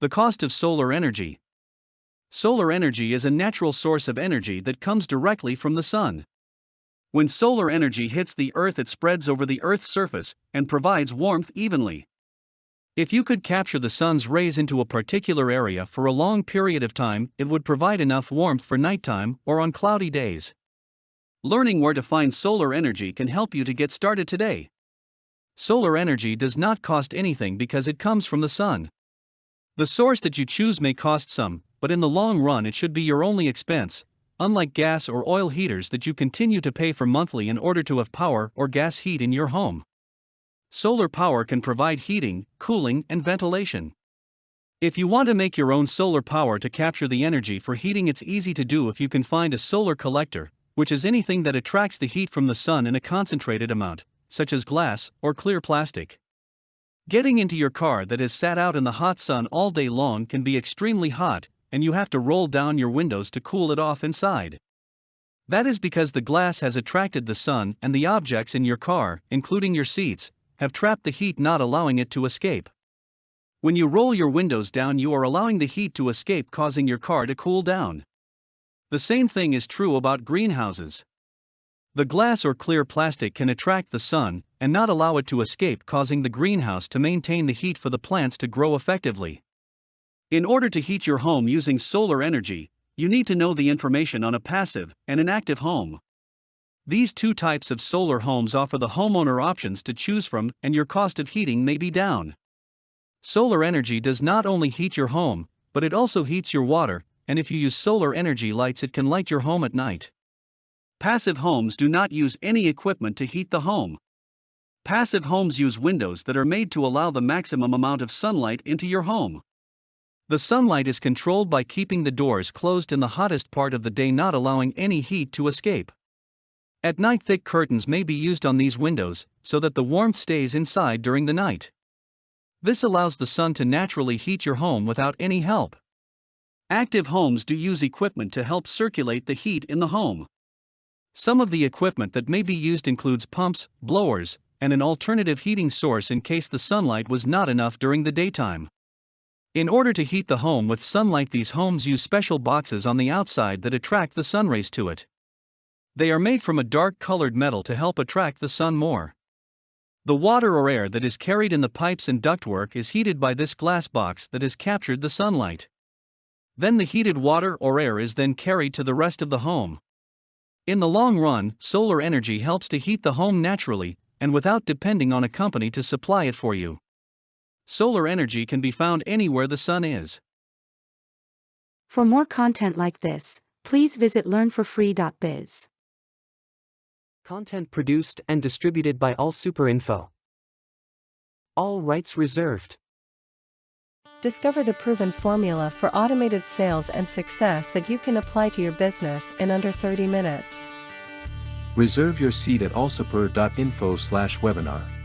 The cost of solar energy. Solar energy is a natural source of energy that comes directly from the sun. When solar energy hits the Earth, it spreads over the Earth's surface and provides warmth evenly. If you could capture the sun's rays into a particular area for a long period of time, it would provide enough warmth for nighttime or on cloudy days. Learning where to find solar energy can help you to get started today. Solar energy does not cost anything because it comes from the sun. The source that you choose may cost some, but in the long run it should be your only expense, unlike gas or oil heaters that you continue to pay for monthly in order to have power or gas heat in your home. Solar power can provide heating, cooling, and ventilation. If you want to make your own solar power to capture the energy for heating, it's easy to do if you can find a solar collector, which is anything that attracts the heat from the sun in a concentrated amount, such as glass or clear plastic. Getting into your car that has sat out in the hot sun all day long can be extremely hot, and you have to roll down your windows to cool it off inside. That is because the glass has attracted the sun, and the objects in your car, including your seats, have trapped the heat, not allowing it to escape. When you roll your windows down, you are allowing the heat to escape, causing your car to cool down. The same thing is true about greenhouses. The glass or clear plastic can attract the sun and not allow it to escape, causing the greenhouse to maintain the heat for the plants to grow effectively. In order to heat your home using solar energy, you need to know the information on a passive and an active home. These two types of solar homes offer the homeowner options to choose from, and your cost of heating may be down. Solar energy does not only heat your home, but it also heats your water, and if you use solar energy lights, it can light your home at night. Passive homes do not use any equipment to heat the home. Passive homes use windows that are made to allow the maximum amount of sunlight into your home. The sunlight is controlled by keeping the doors closed in the hottest part of the day, not allowing any heat to escape. At night, thick curtains may be used on these windows so that the warmth stays inside during the night. This allows the sun to naturally heat your home without any help. Active homes do use equipment to help circulate the heat in the home. Some of the equipment that may be used includes pumps, blowers, and an alternative heating source in case the sunlight was not enough during the daytime. In order to heat the home with sunlight, these homes use special boxes on the outside that attract the sun rays to it. They are made from a dark-colored metal to help attract the sun more. The water or air that is carried in the pipes and ductwork is heated by this glass box that has captured the sunlight. Then the heated water or air is then carried to the rest of the home. In the long run, solar energy helps to heat the home naturally and without depending on a company to supply it for you. Solar energy can be found anywhere the sun is. For more content like this, please visit learnforfree.biz. Content produced and distributed by AllSuperInfo. All rights reserved. Discover the proven formula for automated sales and success that you can apply to your business in under 30 minutes. Reserve your seat at allsuper.info/webinar.